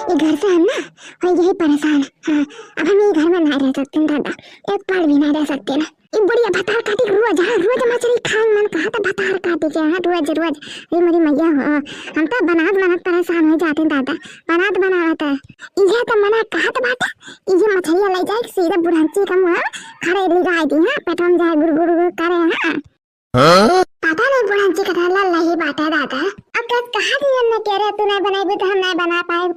ये घर से हम ना और यही परेशान है। हाँ, अब हम ये घर में नहीं रह सकते दादा, एक पल भी नहीं रह सकते ना। ये बुढ़िया भतार काटी रोज, हाँ रोज मछली खाए मन कहा था भतार काटी के, हाँ रोज रोज। ये मेरी मैया हो, हम तो बनात परेशान हो जाते दादा, बनाता है ये तो मना कहा था बाटा ये मछलियां ले जाए सीधे बुढ़ाची का मुंह खड़े ले जाए दी, हाँ पेटों में जाए गुरु करे। हाँ पता नहीं बुढ़ाची का ढाला नहीं बाटा दादा। अब कहा थी हमने कह रहे तू नहीं बनाई तो हम नहीं बना पाए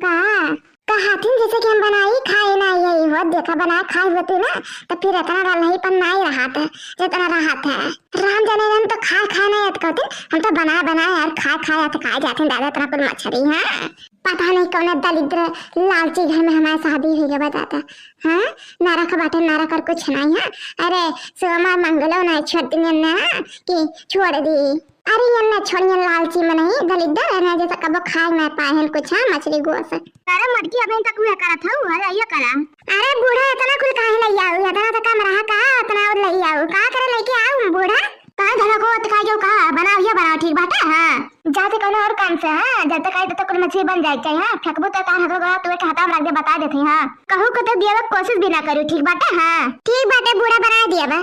कहा थी जैसे कि हम बनाई खाए ना, यही हो देखा बना खाए होती ना तो फिर इतना नहीं पर नहीं रहा था जितना रहा था। राम जाने हम तो खाए नहीं कहते, हम तो बना यार खाए तो खाए जाते दादा तरह पर मछली। हाँ पता नहीं कौन दलिद्र लालची घर में हमारी शादी हुई है बताता। हाँ नारा का बाटे नारा कर कुछ नहीं है। अरे सोमा मंगलो नहीं छोड़ ना कि छोड़ दी, अरे यन्ना छोड़िए लालची में नहीं दलिद्र रहना जैसा कब खाए ना पाए कुछ। हाँ मछली गोश अरे मटकी अभी तक हुआ करा था अरे ये करा। अरे बूढ़ा इतना कुल काहे ले आऊ, इतना तो कम रहा का इतना और ले आऊ का करे लेके आऊ बूढ़ा का धरा को तो का जो का बनाओ ये बनाओ ठीक बात है। हाँ जाते कोनो और काम से, हाँ जब तक आई तब तक कुल मछली बन जाए चाहिए। हाँ फेंकबो तो का हटो तू एक हाथ में रख दे बता देते। हाँ कहूं को तो दिया कोशिश भी ना करूं ठीक बात है। हाँ ठीक बात है बूढ़ा बना दिया बा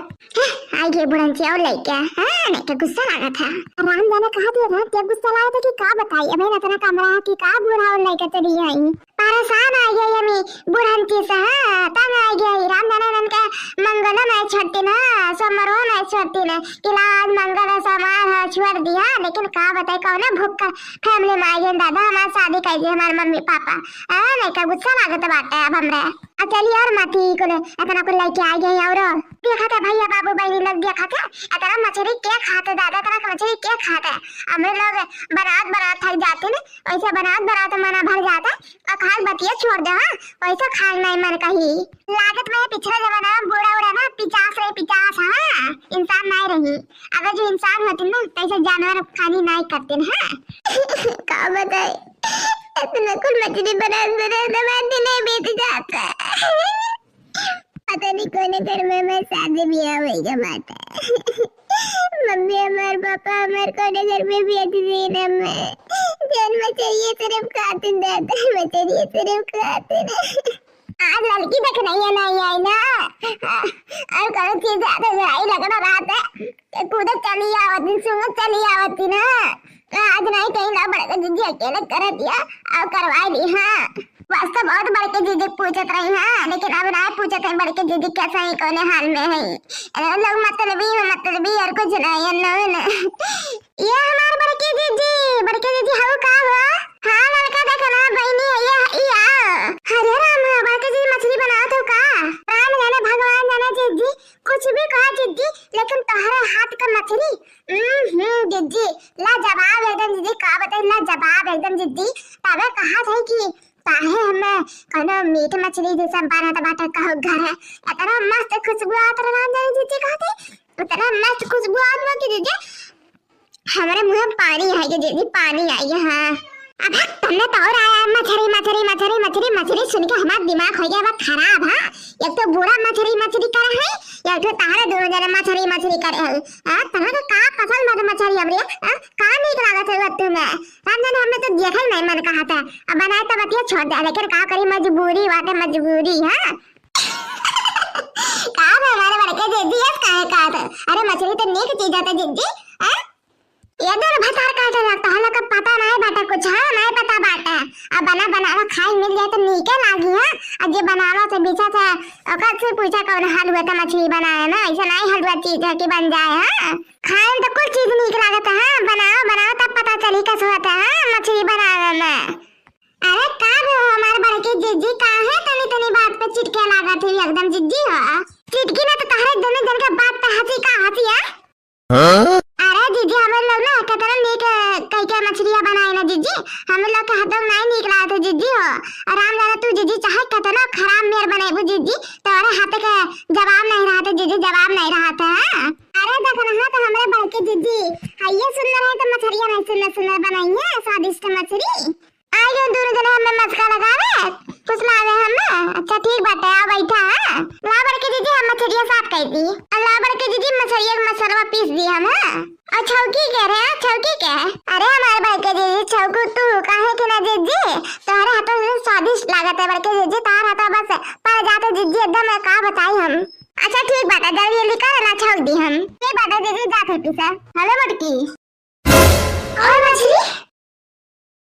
आई ये बुढ़ंची और लेके। हाँ नहीं तो गुस्सा लगा था राम जाने कहा दिया था क्या गुस्सा लगा था कि का बताइए भाई इतना कमरा कि का बूढ़ा और लेके चली आई परेशान आ गई हमी बुढ़ंची से। हाँ तंग आ गई राम जाने उनका मंगल नहीं छोड़ती ना सोमरो नहीं छोड़ती ना इलाज मंगल सामान छोड़ दिया, लेकिन का बताए कौन भूख फैमिली में आ गई दादा हमारी शादी कर दी हमारे मम्मी पापा। नहीं का गुस्सा लागत बाटे अब हमरे चलिए और मती को इतना को लेके आ गई और देखा था भैया बाबू बहनी लोग देखा था इतना मछली क्या खाते दादा इतना मछली क्या खाते। हम लोग बारात थक जाते ना वैसे बारात मना भर जाता और खाल बतिया छोड़ दे। हाँ वैसे खाल नहीं मन कहीं लागत में पिछले जमाना में बूढ़ा उड़ा ना 50। हाँ इंसान नहीं रही, अगर जो इंसान होती ना तैसे जानवर खानी नहीं करते ना। हाँ का बताए इतना कुल मछली बना नहीं बेच जाता। पता नहीं कौन घर में मैं शादी ब्याह होएगा माता मम्मी हमारे पापा हमारे कौन घर में भी अच्छी ना मैं जन्म चाहिए सिर्फ खाते दादा मैं चाहिए सिर्फ खाते आज लड़की देख नहीं आई ना और कौन चीज ज्यादा लड़ाई लगना रात है कूद चली आवती सुंग चली आवती ना आज नहीं कहीं ना बड़का जीजी अकेले कर दिया और करवा ली। हाँ वास्तव बहुत बड़के जीजी पूछत रही। हाँ लेकिन अब ना पूछत है बड़के जीजी कैसा है कौन हाल में है लोग मतलबी और कुछ नहीं है ये हमारे बड़के जीजी हाउ का हुआ। हाँ लड़का देखना बहनी है ये हरे राम बड़के जीजी मछली बनाओ तो का राम जाने भगवान जाने जीजी कुछ भी कहा जीजी लेकिन तुम्हारे हाथ का मछली जीजी लाजवाब एकदम जीजी का बताए लाजवाब एकदम जीजी तबे कहा था कि ताहे हमें कोनो मीट मछली जैसा बना टमाटर का घर है इतना मस्त खुशबू आता रहा जाने जीजी कहते इतना मस्त खुशबू आता कि जीजी हमारे मुंह में पानी आएगा जीजी पानी आएगा। हाँ अब तुमने तो और आया मछली सुन के हमारा दिमाग हो गया खराब। हाँ एक तो बूढ़ा मछली कर है या तो तारे दोनों जने मछली करे है। हां तुम्हें तो का पसंद मत मछली अब रे का नहीं लागत है तुम्हें राम जाने हमने तो देखा नहीं मन कहा था अब बनाए तो बतिया छोड़ दे लेकिन का करी मजबूरी बाटे मजबूरी। हां का हमारे बड़के जीजी काहे का अरे मछली तो नेक चीज है जीजी। हां ये दर भतार काटे लगता है लगा पता नहीं बाटा कुछ। हाँ नहीं पता बाटा अब बनाना खाई मिल जाए तो नीके लागी। हाँ अब ये बनाना से बीचा से ओकर से पूछा कौन हलवा तो मछली बनाया ना ऐसा नहीं हलवा चीज है कि बन जाए। हाँ खाए तो कुछ चीज नीक लागत है। हाँ बनाओ तब पता चली कैसे होता है मछली बनाने में। अरे का हमारे बड़के जीजी का है तनी बात पे चिटके लागत है एकदम जीजी। हो चिटकी ना तो तारे दोनों जन के बात पे हंसी है। अरे जीजी हम लोग ना कितना नीक कई मछलियां बनाए ना जीजी हम लोग का हाथ नहीं निकला था जीजी। हो आराम जाना तू जीजी चाहे कितना खराब मेर बनाए जीजी तोरे हाथ के जवाब नहीं रहा था जीजी जवाब नहीं रहा था। अरे देखो ना तो हमारे बड़के जीजी ये सुंदर है तो मछलियां नहीं सुंदर बनाई है स्वादिष्ट मछली आए गए दोनों जने हमें मस्का लगावे कुछ लावे हमें। अच्छा ठीक बात है आ बैठा। ला बड़के जीजी हम मछलियां साफ कर दी अल्लाह बड़के जीजी मछलियां का मसाला पीस दी हम। और छौकी कह रहे हैं छौकी क्या है। अरे हमारे बड़के जीजी छौकू तू काहे के ना जीजी तुम्हारे हाथों से स्वादिष्ट लागत है बड़के जीजी तार हता बस पर जाते जीजी एकदम का बताई हम। अच्छा ठीक बात है जल्दी जल्दी कर ना छौक दी हम। ठीक बात है जीजी जाते पीछे। हेलो मटकी और मछली